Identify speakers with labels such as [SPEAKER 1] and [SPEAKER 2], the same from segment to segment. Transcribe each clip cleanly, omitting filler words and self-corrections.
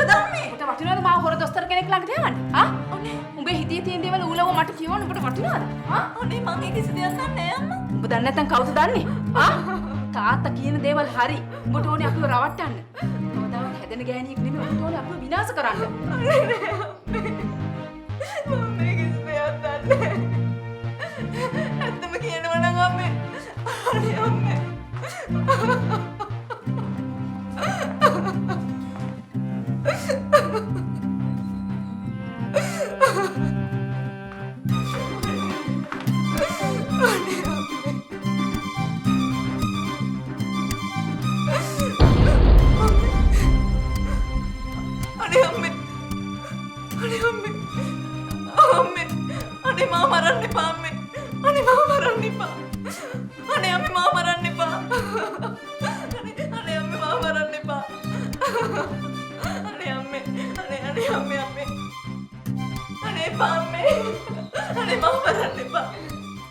[SPEAKER 1] මොකද අම්මේ?
[SPEAKER 2] උඹට වටිනවද මාව හොර දොස්තර කෙනෙක් ළඟට යවන්න? ආ?
[SPEAKER 1] අනේ
[SPEAKER 2] උඹේ හිතේ තියෙන දේවල් ඌලව මට කියවන්න උඹට වටිනවද? ආ?
[SPEAKER 1] අනේ මම ඒ කිසි දෙයක් දන්නේ නැහැ අම්මා.
[SPEAKER 2] උඹ දන්නේ නැත්නම් කවුද දන්නේ? ආ? තාත්තා කියන දේවල් හරි. උඹට ඕනේ අපිව රවට්ටන්න. කවදාවත් හැදෙන ගෑණියෙක් නෙමෙයි උඹට ඕනේ අපිව විනාශ කරන්න.
[SPEAKER 1] මම මේ කිසි දෙයක් දන්නේ නැහැ. ඇත්තම කියනවා නම් අම්මේ. අනේ අම්මේ.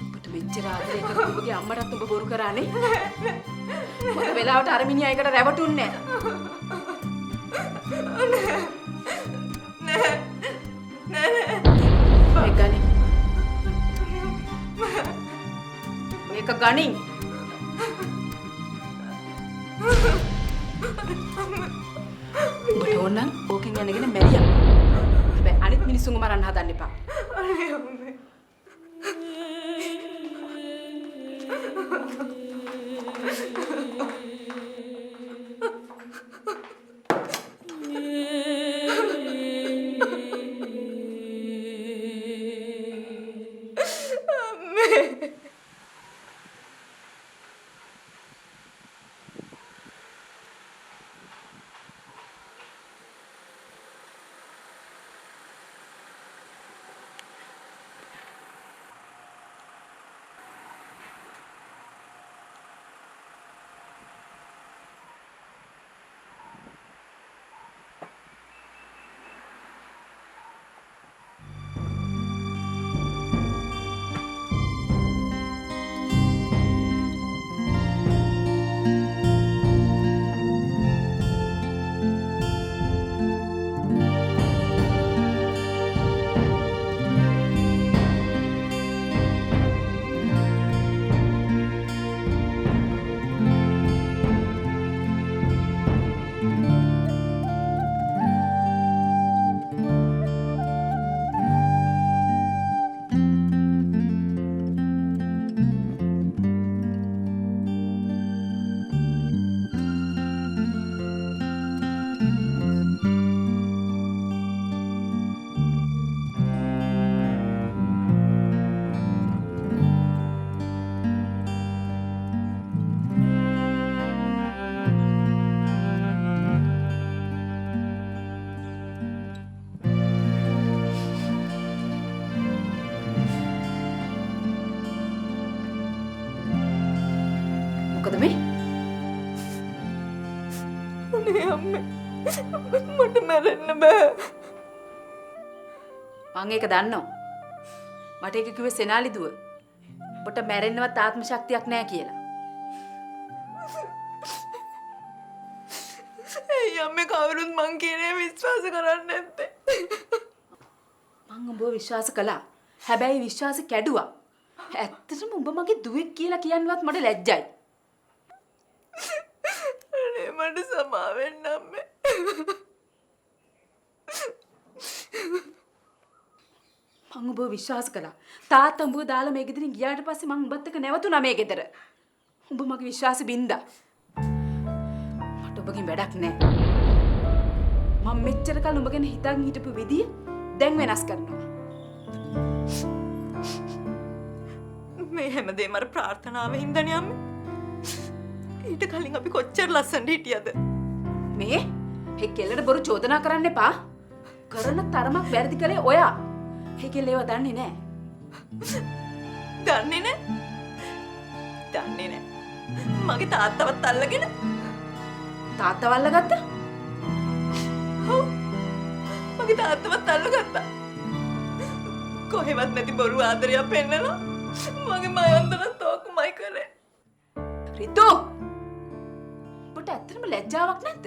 [SPEAKER 2] උඹට මෙච්චර ආදරේ කරපු උඹගේ අම්මටත් උඹ බොරු කරානේ. මොකද වෙලාවට අර මිනිහා එකට රැවටුන්නේ
[SPEAKER 1] නෑ.
[SPEAKER 2] මේක ගනින්. මේක ගනින්. උඹට ඕන නම් ඕකෙන් යනගෙන මැරියා. හැබැයි අනිත් මිනිස්සුන්ව මරන්න හදන්න එපා.
[SPEAKER 1] අනේ අම්මේ.
[SPEAKER 2] මොකද මේ?
[SPEAKER 1] අනේ අම්මේ. මට මැරෙන්න බෑ.
[SPEAKER 2] මං ඒක දන්නවා. මට ඒක කිව්වේ සෙනාලි දුව. ඔබට මැරෙන්නවත් ආත්ම ශක්තියක් නැහැ කියලා.
[SPEAKER 1] ඒ අම්මේ කවුරුත් මං කියන්නේ විශ්වාස කරන්නේ නැත්තේ.
[SPEAKER 2] මං උඹව විශ්වාස කළා. හැබැයි විශ්වාස කැඩුවා. ඇත්තටම උඹ මගේ දුවෙක් කියලා කියන්නවත් මට ලැජ්ජයි.
[SPEAKER 1] අනේ මට සමා වෙන්න අම්මේ.
[SPEAKER 2] මං උඹව විශ්වාස කළා. තාත්තා උඹව දාලා මේ ගෙදරින් ගියාට පස්සේ මං උඹත් එක්ක නැවතුණා මේ ගෙදර. උඹ මගේ විශ්වාසෙ බින්දා. මට ඔබගෙන් වැඩක් නැහැ. මම මෙච්චර කල් උඹ ගැන හිතන් හිටපු විදිය දැන් වෙනස් කරනවා.
[SPEAKER 1] මේ හැමදේම අර ප්‍රාර්ථනාවෙන් හින්දානේ අම්මේ. ඊට කලින් අපි කොච්චර ලස්සනට හිටියද?
[SPEAKER 2] මේ කෙල්ලට බොරු චෝදනා කරන්න එපා. කරන තරමක් වැරදි කළේ ඔයා. කෙල්ල ඒවා දන්නේ නැහැ.
[SPEAKER 1] දන්නේ නැහැ. දන්නේ නැහැ. මගේ තාත්තවත් අල්ලගෙන
[SPEAKER 2] තාත්තව අල්ලගත්තා.
[SPEAKER 1] ඔව්. මගේ තාත්තවත් අල්ලගත්තා. කොහෙවත් නැති බොරු ආදරයක් පෙන්නලා මගේ මයන්දරත් ඕකමයි කරේ.
[SPEAKER 2] රිතු! ඔබට ඇත්තටම ලැජ්ජාවක් නැද්ද?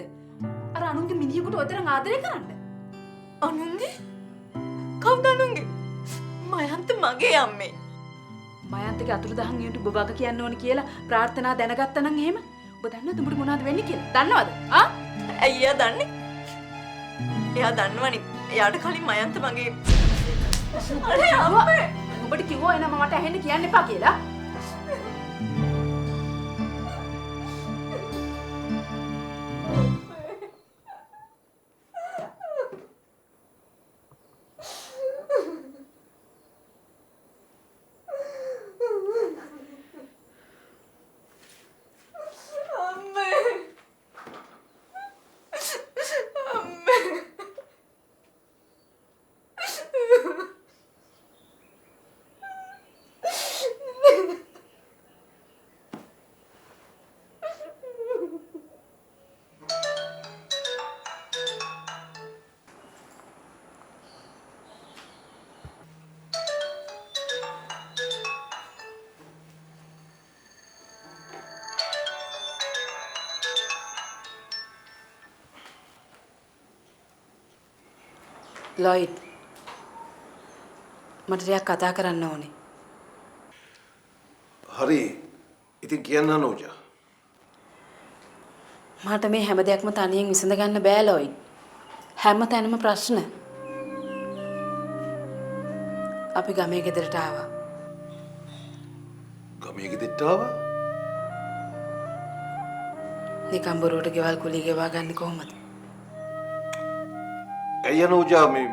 [SPEAKER 2] අර අනුන්ගේ මිනිහෙකුට ඔය තරම් ආදරය කරන්න?
[SPEAKER 1] අනුන්ගේ? කවුද අනුන්ගේ? මයන්ත මගේ අම්මේ.
[SPEAKER 2] මයන්තගේ අතුරුදහන් වීමට ඔබ වග කියන්න ඕන කියලා ප්‍රාර්ථනා දැනගත්තා නම් එහෙම ඔබ දන්නවද උඹට මොනවද වෙන්නේ කියලා? දන්නවද? ආ?
[SPEAKER 1] ඇයි එයා දන්නේ? එයා දන්නවනේ. එයාට කලින් මයන්ත මගේ අනේ අම්මේ.
[SPEAKER 2] ඔබට කිව්වා එනම මට ඇහෙන්න කියන්න එපා කියලා. ලොයිඩ් මට ටිකක් කතා කරන්න ඕනේ.
[SPEAKER 3] හරි. ඉතින් කියන්න නෝජා.
[SPEAKER 2] මට මේ හැම දෙයක්ම තනියෙන් විසඳ ගන්න බෑ ලොයිඩ්. හැම තැනම ප්‍රශ්න. අපි ගමේ ගෙදරට ආවා.
[SPEAKER 3] ගමේ ගෙදරට ආවා?
[SPEAKER 2] නිකම් බොරුවට ගෙවල් කුලී ගෙවා ගන්න කොහොමද?
[SPEAKER 3] ඇයි නෝජා මේ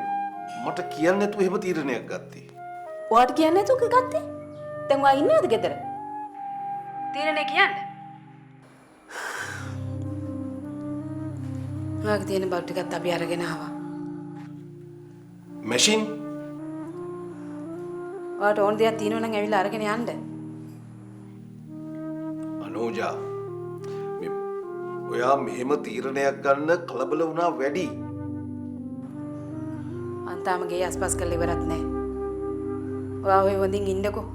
[SPEAKER 3] මට කියන්න නැතුව එහෙම තීරණයක් ගත්තේ?
[SPEAKER 2] ඔයාට කියන්නේ නැතුව ගත්තේ? දැන් ඔයා ඉන්නවද ගෙදර? තීරණේ කියන්න. ඔයාගේ තියෙන බඩු ටිකත් අපි අරගෙන ආවා.
[SPEAKER 3] මැෂින්?
[SPEAKER 2] ඔයාට ඕන දෙයක් තියෙනවා නම් ඇවිල්ලා අරගෙන යන්න.
[SPEAKER 3] අනෝජා මේ ඔයා මෙහෙම තීරණයක් ගන්න කලබල වුණා වැඩි.
[SPEAKER 2] අන්තාම ගේ අස්පස් කරලා ඉවරත් නැහැ. ඔයා ඔය හොඳින් ඉන්නකෝ.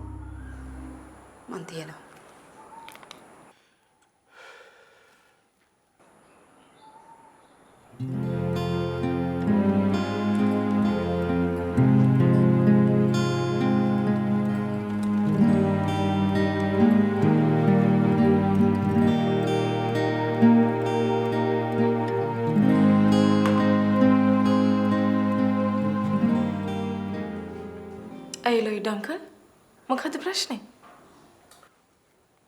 [SPEAKER 2] මං තියනවා.
[SPEAKER 1] ඇයි ලොයිඩ් අංකල්? මොකද ප්‍රශ්නේ?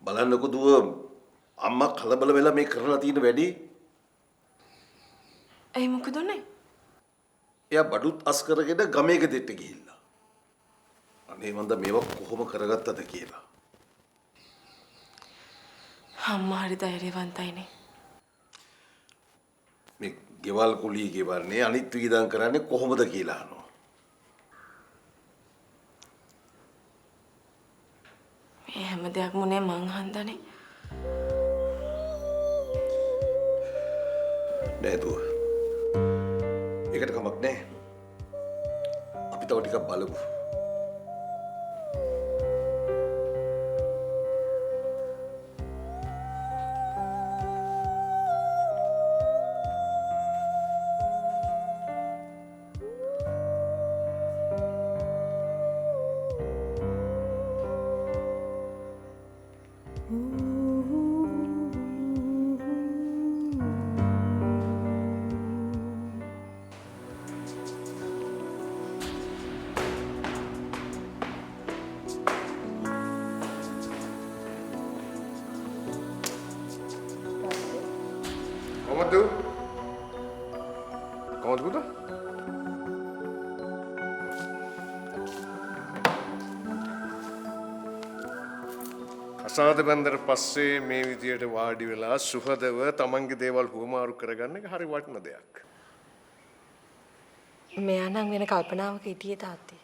[SPEAKER 3] බලන්නකෝ දුව අම්මා කලබල වෙලා මේ කරලා තියෙන වැඩි.
[SPEAKER 1] ඇයි මොකද උනේ?
[SPEAKER 3] එයා බඩුත් අස් කරගෙන ගමේ ගෙදරට ගිහිල්ලා. අනේ මන්ද මේවා කොහොම කරගත්තද කියලා.
[SPEAKER 1] අම්මා හරි ධෛර්යවන්තයිනේ.
[SPEAKER 3] මේ ගෙවල් කුලී ගෙවන්නේ අනිත් වියදම් කරන්නේ කොහොමද කියලා අහනවා.
[SPEAKER 1] මේ හැම දෙයක්ම උනේ මං හන්දනේ.
[SPEAKER 3] නෑ දුව. ඒකට කමක් නෑ. අපි තව ටිකක් බලමු. කොහොමද පුතා? අසාද බන්දර පස්සේ මේ විදියට වාඩි වෙලා සුහදව තමන්ගේ දේවල් හුවමාරු කරගන්න එක හරි වටින දෙයක්.
[SPEAKER 1] මෙයා නම් වෙන කල්පනාවක හිටියේ තාත්තේ.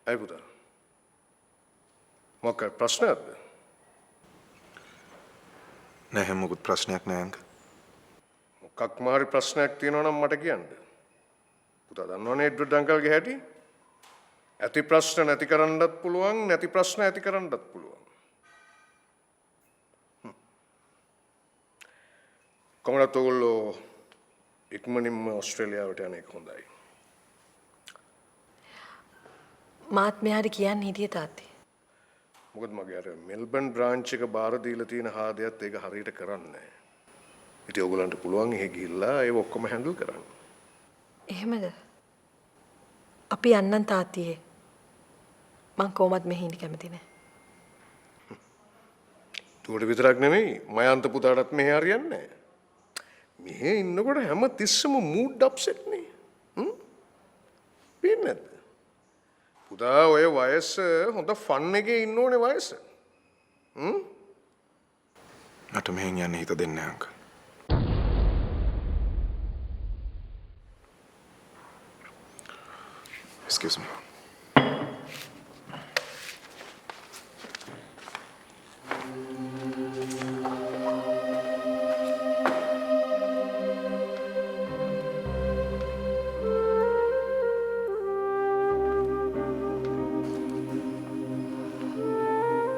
[SPEAKER 3] අය පුතා. මොකක් ප්‍රශ්නයක්ද?
[SPEAKER 4] නැහැ මොකුත් ප්‍රශ්නයක් නෑ අංක.
[SPEAKER 3] මොකක් මාරි ප්‍රශ්නයක් තියෙනවා නම් මට කියන්න. පුතා දන්නවනේ එඩ්වඩ් අංකල්ගේ හැටි? ඇති ප්‍රශ්න නැති කරන්නත් පුළුවන් නැති ප්‍රශ්න ඇති කරන්නත් පුළුවන්. කොහොමද ඔයගොල්ලෝ ඉක්මනින්ම ඕස්ට්‍රේලියාවට යන එක හොඳයි.
[SPEAKER 1] මාත් මෙයාට කියන්න හිටියේ තාත්තේ.
[SPEAKER 3] මොකද මගේ අර මෙල්බන් බ්‍රාන්ච් එක බාර දීලා තියෙන හාදයත් ඒක හරියට කරන්නේ නැහැ. ඉතින් ඔයගොල්ලන්ට පුළුවන් එහෙ ගිහිල්ලා ඒක ඔක්කොම හැන්ඩල් කරන්න.
[SPEAKER 1] එහෙමද? අපි යන්නම් තාත්තියේ. මං කොහොමත් මෙහි ඉන්න කැමති නෑ.
[SPEAKER 3] උඩ විතරක් නෙමෙයි මයන්ත පුතාටත් මෙහෙ හරියන්නේ නැහැ. මෙහෙ ඉන්නකොට හැම තිස්සම මූඩ් අප්සෙට් නේ. පේන්නේ නැද්ද? පුතා ඔය වයස හොඳ ෆන් එකේ ඉන්න ඕනේ වයස.
[SPEAKER 4] මට මෙහෙන් යන්න හිත දෙන්නේ නැහැ අංකල්. Excuse me.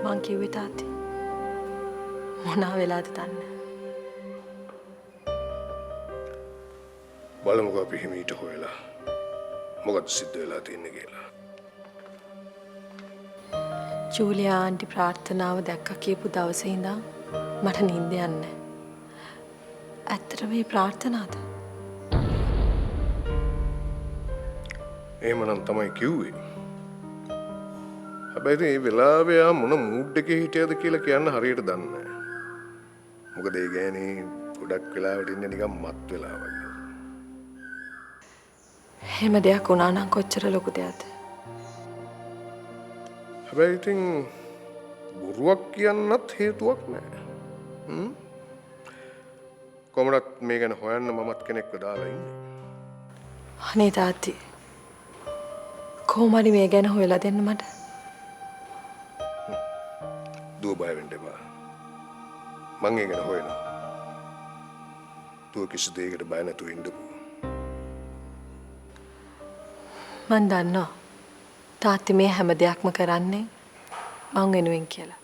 [SPEAKER 1] මං කිව්වේ තාත්තේ. මොනවා වෙලාද දන්නේ.
[SPEAKER 3] බලමුකෝ අපි හිමීට හොයලා මොකද සිද්ධ වෙලා තියෙන්නේ කියලා.
[SPEAKER 1] ජූලියා ආන්ටි ප්‍රාර්ථනාව දැක්ක කියපු දවසේ ඉඳන් මට නිින්ද යන්නේ නැහැ. ඇත්තටම මේ ප්‍රාර්ථනාවද?
[SPEAKER 3] එහෙමනම් තමයි කිව්වේ. හැබැයි මේ වෙලාවේ ආ මොන මූඩ් එකේ හිටියද කියලා කියන්න හරියට දන්නේ නැහැ. මොකද ඒ ගෑණි ගොඩක් වෙලාවට ඉන්නේ නිකන් මත් වෙලා වගේ.
[SPEAKER 1] එහෙම දෙයක් වුණා නම් කොච්චර ලොකු දෙයක්ද?
[SPEAKER 3] හැබැයි ඉතින් බොරුවක් කියන්නත් හේතුවක් නැහැ. කොහොමවත් මේ ගැන හොයන්න මමත් කෙනෙක්ව දාලා ඉන්නේ.
[SPEAKER 1] අනේ තාත්ති. කොහොම හරි මේ ගැන හොයලා දෙන්න මට.
[SPEAKER 3] දුව බය වෙන්න එපා. මං ඒ ගැන හොයනවා. දුව කිසි දෙයකට බය නැතුව ඉන්නකෝ.
[SPEAKER 1] මන් දන්නවා. තාත්ති මේ හැම දෙයක්ම කරන්නේ මං වෙනුවෙන් කියලා.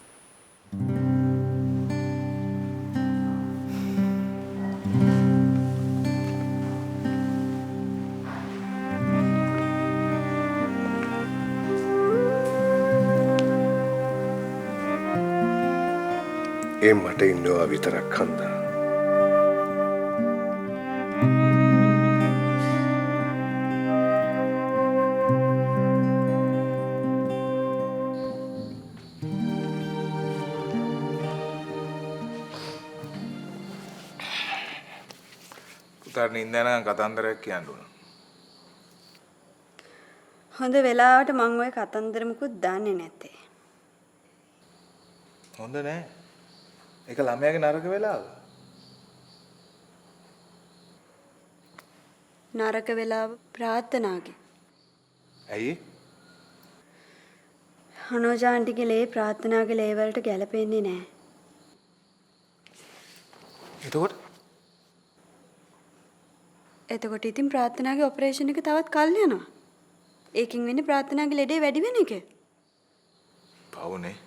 [SPEAKER 3] ඒ මට ඉන්නවා විතරක් හන්දා.
[SPEAKER 4] පුතාට නිින්ද යනකම් කතන්දරයක් කියන්න ඕන.
[SPEAKER 5] හොඳ වෙලාවට මං ඔය කතන්දර මුකුත් දන්නේ නැත්තේ.
[SPEAKER 4] හොඳ නෑ. ඒක ළමයාගේ නරක වෙලාව.
[SPEAKER 5] නරක වෙලාව ප්‍රාර්ථනාගේ.
[SPEAKER 4] ඇයි?
[SPEAKER 5] අනෝජාන්ටිගේ ලේ ප්‍රාර්ථනාගේ ලේ වලට ගැලපෙන්නේ නැහැ. එතකොට ඉතින් ප්‍රාර්ථනාගේ ඔපරේෂන් එක තවත් කල් යනවා. ඒකින් වෙන්නේ ප්‍රාර්ථනාගේ ලෙඩේ වැඩි වෙන එක.
[SPEAKER 4] පවුනේ.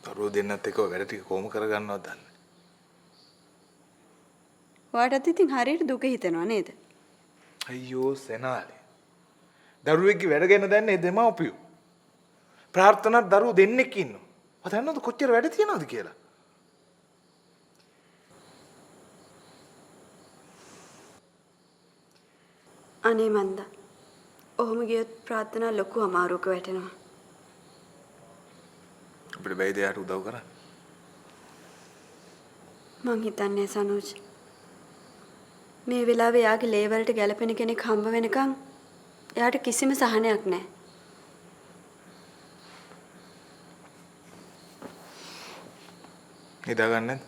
[SPEAKER 4] දරුවෝ දෙන්නත් එක්ක වැඩ ටික කොහොම කරගන්නවද දන්නේ.
[SPEAKER 5] ඔයාටත් ඉතින් හරියට දුක හිතෙනවා නේද?
[SPEAKER 4] අයියෝ සෙනාලේ. දරුවෙක්ගේ වැඩ ගැන දන්නේ දෙමව්පියෝ. ප්‍රාර්ථනාත් දරුවෝ දෙන්නෙක් ඉන්නවා. ඔය දන්නවද කොච්චර වැඩ තියනවද කියලා?
[SPEAKER 5] අනේ මන්ද. ඔහොම ගියොත් ප්‍රාර්ථනා ලොකු අමාරුවක වැටෙනවා.
[SPEAKER 4] අපිට බැයිද යාට උදව් කරන්න?
[SPEAKER 5] මං හිතන්නේ සනෝජ්. මේ වෙලාවේ යාගේ ලේ වලට ගැලපෙන කෙනෙක් හම්බ වෙනකන් එයාට කිසිම සහනයක් නැහැ.
[SPEAKER 4] නිදාගන්නේ නැද්ද?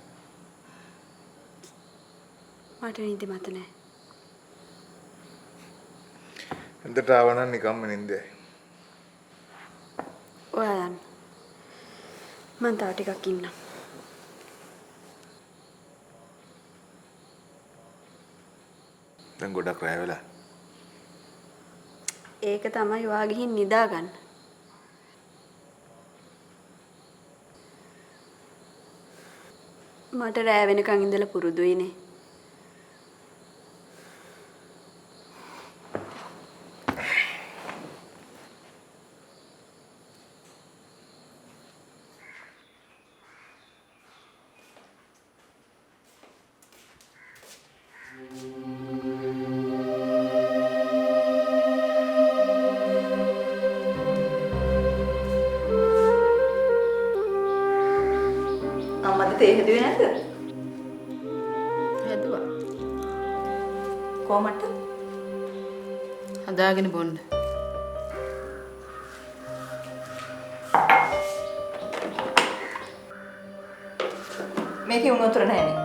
[SPEAKER 5] මට නිදි මත නැහැ.
[SPEAKER 4] එන්දට ආවනම් නිකම්ම නින්දයි.
[SPEAKER 5] ඔයා යන්න. මං තව ටිකක් ඉන්නම්.
[SPEAKER 4] දැන් ගොඩක් රැ වෙලා.
[SPEAKER 5] ඒක තමයි ඔයා ගිහින් නිදාගන්න. මට රෑ වෙනකන් ඉඳලා පුරුදුයිනේ.
[SPEAKER 6] අම්මද තේ හැදුවේ නැද්ද?
[SPEAKER 2] හැදුවා.
[SPEAKER 6] කොහමද?
[SPEAKER 2] හදාගෙන බොන්න.
[SPEAKER 6] මේකේ උණු වතුර නැහැනේ.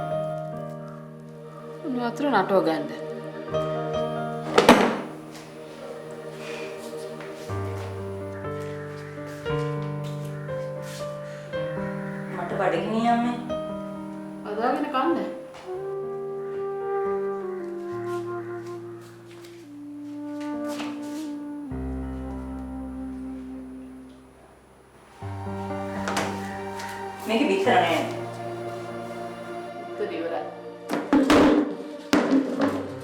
[SPEAKER 2] උණු වතුර නටව ගන්න.
[SPEAKER 6] මට බඩගිනි අම්මේ.
[SPEAKER 2] හදාගෙන කන්න.
[SPEAKER 6] මේකේ බිත්තර නැහැ.
[SPEAKER 2] උත්තර ඉවරයි.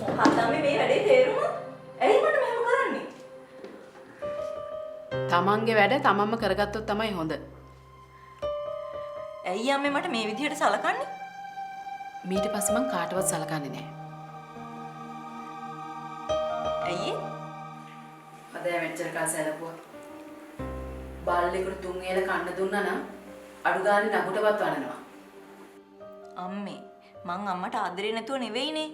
[SPEAKER 6] මොකක්ද අම්මේ මේ වැඩේ තේරුම? ඇයි මට මෙහෙම කරන්නේ?
[SPEAKER 2] තමන්ගේ වැඩ තමන්ම කරගත්තොත් තමයි හොඳ.
[SPEAKER 6] ඇයි අම්මේ මට මේ විදිහට සලකන්නේ?
[SPEAKER 2] ඊට පස්සේ මං කාටවත් සලකන්නේ නැහැ.
[SPEAKER 6] ඇයි?
[SPEAKER 2] අද මෙච්චර කල් සැලකුවා. බාල්ලෙකුට 3 ඒල කන්න දුන්නා නම් අඩු ගානේ නගුටවත් වනනවා.
[SPEAKER 6] අම්මේ මං අම්මට ආදරේ නැතුව නෙවෙයිනේ.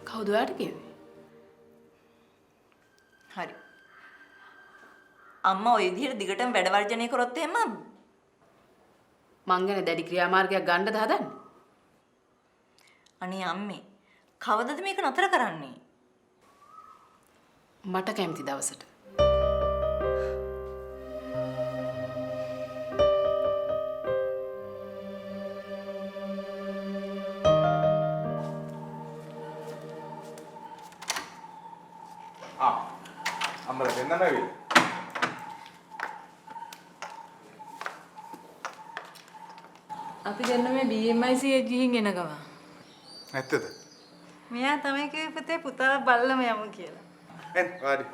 [SPEAKER 2] කවුද ඔයාට කිව්වේ?
[SPEAKER 6] හරි. අම්මා ওই විදිහට දිගටම වැඩ වර්ජනය කරොත් එහෙම
[SPEAKER 2] මං ගැන දැඩි ක්‍රියාමාර්ගයක් ගන්නද හදන්නේ?
[SPEAKER 6] අනේ අම්මේ කවදද මේක නතර කරන්නේ?
[SPEAKER 2] මට කැමති දවසට.
[SPEAKER 4] අම්මලා දෙන්නම ඇවිල්ලා.
[SPEAKER 1] අපි දෙන්න මේ BMIC ගිහින් එන ගම.
[SPEAKER 4] ඇත්තද?
[SPEAKER 7] මෙයා තමයි කිව්වේ පුතේ පුතාව බල්ලම යමු කියලා.
[SPEAKER 4] එන් වාඩි.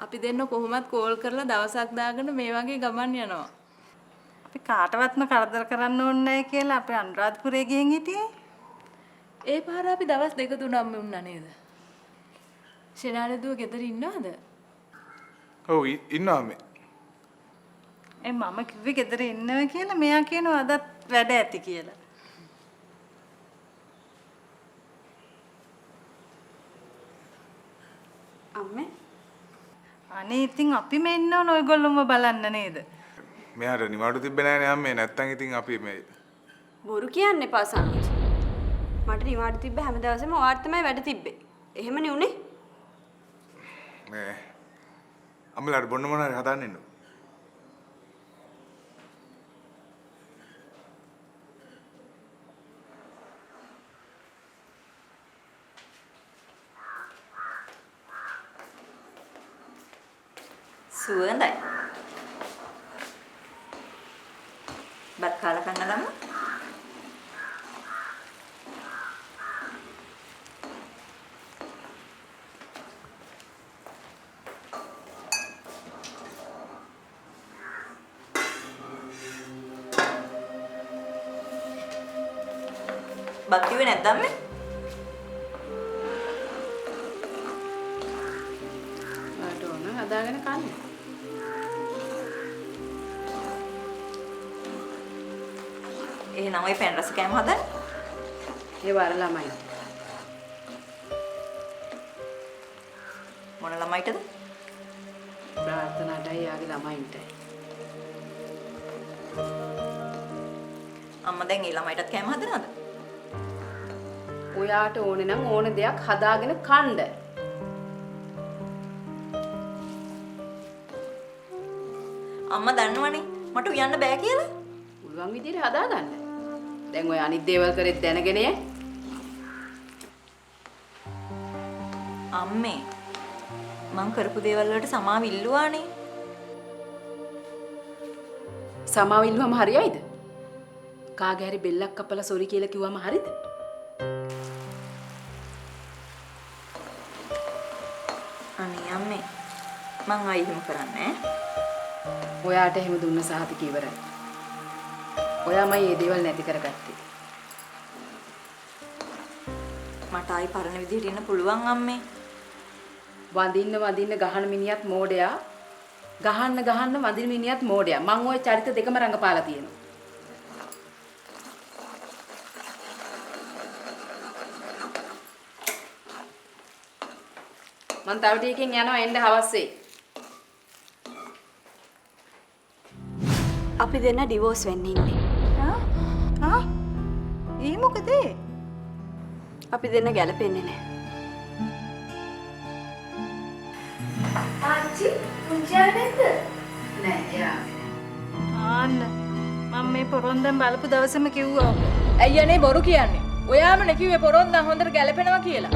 [SPEAKER 1] අපි දෙන්න කොහොමත් කෝල් කරලා දවසක් දාගෙන මේ වගේ ගමන් යනවා.
[SPEAKER 7] අපි කාටවත්ම කරදර කරන්න ඕනේ නැහැ කියලා අපි අනුරාධපුරේ ගිහින් හිටියේ.
[SPEAKER 1] ඒ පාර අපි දවස් 2-3ක්ම වුණා නේද? ෂෙනාලේ දුව ගෙදර ඉන්නවද?
[SPEAKER 4] ඔව් ඉන්නවා මේ.
[SPEAKER 7] මම කිව්වේ ගෙදර ඉන්නවා කියලා මෙයා කියනවා අදත් වැඩ ඇති කියලා.
[SPEAKER 5] අම්මේ
[SPEAKER 7] අනේ ඉතින් අපි මේ ඉන්න ඕන ඔයගොල්ලෝම බලන්න නේද?
[SPEAKER 4] මෙයාට නිවාඩු තිබ්බේ නෑනේ අම්මේ. නැත්තම් ඉතින් අපි මේ
[SPEAKER 5] බොරු කියන්න එපා සනෝජ්. මට නිවාඩු තිබ්බ හැම දවසෙම ඔයාට තමයි වැඩ තිබ්බේ. එහෙමනේ උනේ.
[SPEAKER 4] මේ අම්මලාට බොන්න මොනවාරි හදාන්න ඉන්නු.
[SPEAKER 6] සුවඳයි. බත් කාලා කන්න ගමු. බත් කිව්වේ නැද්ද අම්මේ?
[SPEAKER 2] ඔයාට ඕන හදාගෙන කන්න.
[SPEAKER 6] එහෙනම් ඔය පෑන් රස කෑම හදන්න.
[SPEAKER 2] ඒ වර ළමයි.
[SPEAKER 6] මොන ළමයිටද?
[SPEAKER 2] ප්‍රාර්ථනාටයි යාගේ ළමයින්ටයි.
[SPEAKER 6] අම්මා දැන් ඒ ළමයිටත් කෑම හදනවද?
[SPEAKER 2] ඔයාට ඕනේ නම් ඕන දෙයක් හදාගෙන කන්න.
[SPEAKER 6] අම්මා දන්නවනේ මට උයන්න බෑ කියලා.
[SPEAKER 2] පුළුවන් විදිහට හදාගන්න. දැන් ඔය අනිත් දේවල් කරෙත් දැනගෙන
[SPEAKER 6] අම්මේ මං කරපු දේවල් වලට සමාව ඉල්ලුවානේ.
[SPEAKER 2] සමාව ඉල්ලුවම හරියයිද? කාගේ හරි බෙල්ලක් කපලා සෝරි කියලා කිව්වම හරිද?
[SPEAKER 6] අනේ අම්මේ මං ආයි එහෙම කරන්නේ නෑ.
[SPEAKER 2] ඔයාට එහෙම දුන්න සහතික ඉවරයි. ඔයාමයි මේ දේවල් නැති කරගත්තේ.
[SPEAKER 6] මට ආයි පරණ විදිහට ඉන්න පුළුවන් අම්මේ.
[SPEAKER 2] වඳින්න ගහන මිනිහත් මෝඩයා. ගහන්න වඳින මිනිහත් මෝඩයා. මං ওই චරිත දෙකම රඟපාලා තියෙනවා. මං තව ටිකකින් යනවා එන්න හවස් වෙයි.
[SPEAKER 5] අපි දෙන්න ඩිවෝස් වෙන්න ඉන්නේ.
[SPEAKER 7] ඒ මොකද?
[SPEAKER 5] අපි දෙන්න ගැලපෙන්නේ නැහැ.
[SPEAKER 1] ආච්චි පුංචා නැද්ද?
[SPEAKER 2] නෑ එයා.
[SPEAKER 7] ආන්න මම මේ පොරොන්දම් බලපු දවසේම කිව්වා ඔබ.
[SPEAKER 1] ඇයි අනේ බොරු කියන්නේ? ඔයාම නේ කිව්වේ පොරොන්දම් හොඳට ගැලපෙනවා කියලා.